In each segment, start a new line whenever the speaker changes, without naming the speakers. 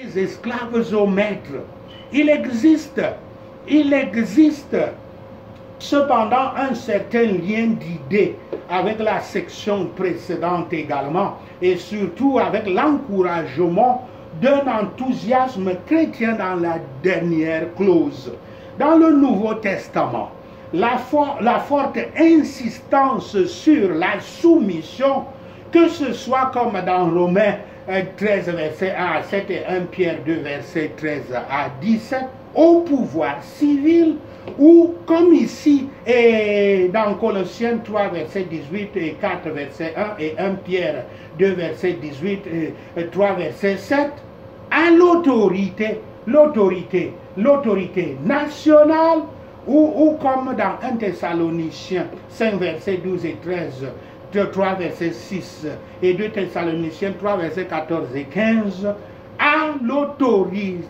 les esclaves aux maîtres. Il existe cependant un certain lien d'idées avec la section précédente également, et surtout avec l'encouragement d'un enthousiasme chrétien dans la dernière clause. Dans le Nouveau Testament, la forte insistance sur la soumission, que ce soit comme dans Romains 13, verset 1 à 7 et 1 Pierre 2, verset 13 à 17, au pouvoir civil, ou comme ici et dans Colossiens 3, verset 18 et 4, verset 1 et 1 Pierre 2, verset 18 et 3, verset 7, à l'autorité nationale, ou comme dans 1 Thessaloniciens 5, verset 12 et 13, 3, verset 6 et 2 Thessaloniciens 3, verset 14 et 15, à l'autorité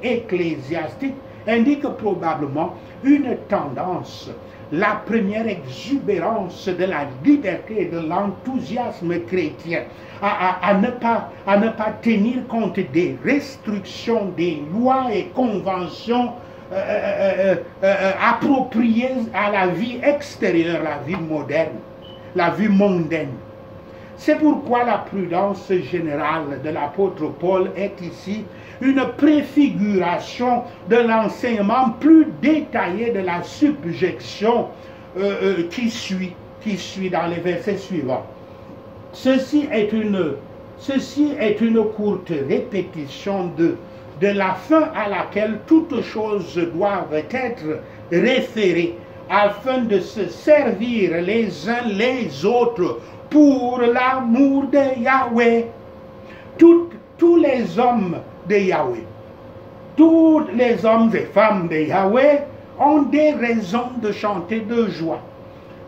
ecclésiastique, indique probablement une tendance, la première exubérance de la liberté et de l'enthousiasme chrétien, à ne pas tenir compte des restrictions, des lois et conventions appropriées à la vie extérieure, la vie moderne, la vie mondaine. C'est pourquoi la prudence générale de l'apôtre Paul est ici une préfiguration de l'enseignement plus détaillé de la subjection qui suit dans les versets suivants. Ceci est une courte répétition de la fin à laquelle toutes choses doivent être référées afin de se servir les uns les autres pour l'amour de Yahweh. Tous les hommes de Yahweh, tous les hommes et femmes de Yahweh ont des raisons de chanter de joie.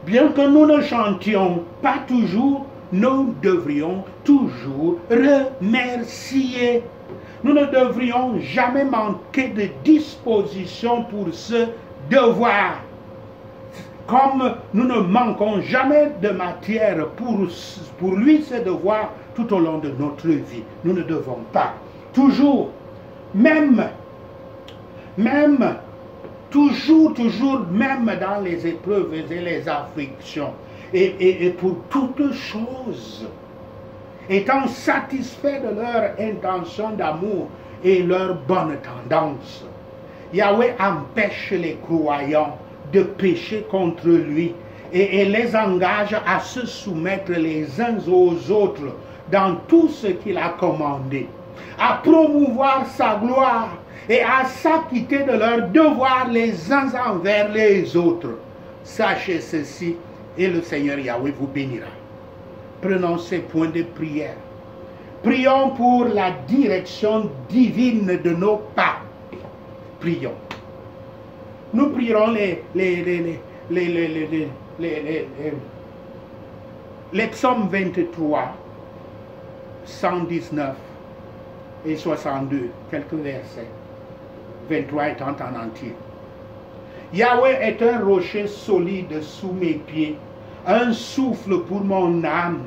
Bien que nous ne chantions pas toujours, nous devrions toujours remercier. Nous ne devrions jamais manquer de disposition pour ce devoir. Comme nous ne manquons jamais de matière pour lui ce devoir tout au long de notre vie. Nous ne devons pas. Toujours, même dans les épreuves et les afflictions, et pour toutes choses, étant satisfaits de leur intention d'amour et leur bonne tendance, Yahweh empêche les croyants de pécher contre lui et les engage à se soumettre les uns aux autres dans tout ce qu'il a commandé, à promouvoir sa gloire et à s'acquitter de leurs devoirs les uns envers les autres. Sachez ceci et le Seigneur Yahweh vous bénira. Prenons ces points de prière. Prions pour la direction divine de nos pas. Prions. Nous prierons les psaumes 23, 119 et 62, quelques versets. 23 étant en entier. Yahweh est un rocher solide sous mes pieds, un souffle pour mon âme,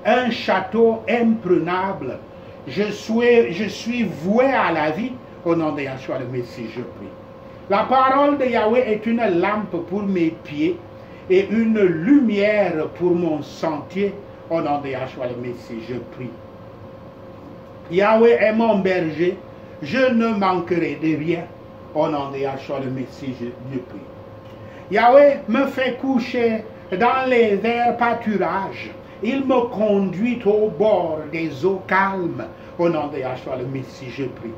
un château imprenable. Je suis voué à la vie. Au nom de Yahshua le Messie, je prie. La parole de Yahweh est une lampe pour mes pieds et une lumière pour mon sentier. Au nom de Yahshua le Messie, je prie. Yahweh est mon berger, je ne manquerai de rien. Au nom de Yahshua le Messie, je prie. Yahweh me fait coucher dans les verts pâturages. Il me conduit au bord des eaux calmes. Au nom de Yahshua le Messie, je prie.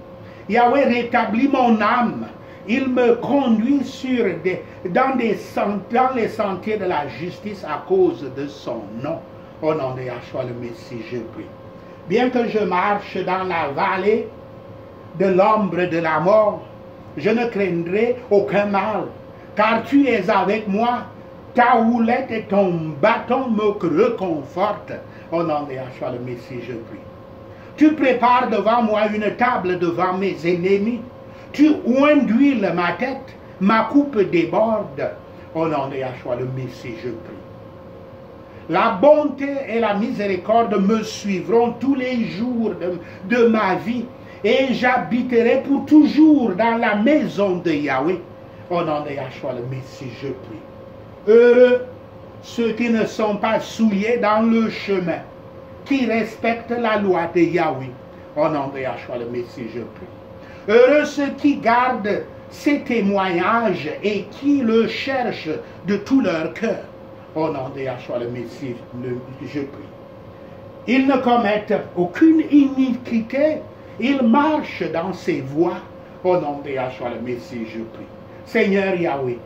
Yahweh rétablit mon âme. Il me conduit dans les sentiers de la justice à cause de son nom. Au nom de Yahshua le Messie, je prie. Bien que je marche dans la vallée de l'ombre de la mort, je ne craindrai aucun mal, car tu es avec moi. Ta houlette et ton bâton me reconfortent. Au nom de Yahshua le Messie, je prie. Tu prépares devant moi une table devant mes ennemis. Tu oins d'huile ma tête, ma coupe déborde. Au nom de Yahshua le Messie, je prie. La bonté et la miséricorde me suivront tous les jours de ma vie et j'habiterai pour toujours dans la maison de Yahweh. Au nom de Yahshua le Messie, je prie. Heureux ceux qui ne sont pas souillés dans le chemin, qui respectent la loi de Yahweh. Au nom de Yahshua le Messie, je prie. Heureux ceux qui gardent ses témoignages et qui le cherchent de tout leur cœur. Au nom de Yahshua le Messie, je prie. Ils ne commettent aucune iniquité. Ils marchent dans ses voies. Au nom de Yahshua le Messie, je prie. Seigneur Yahweh,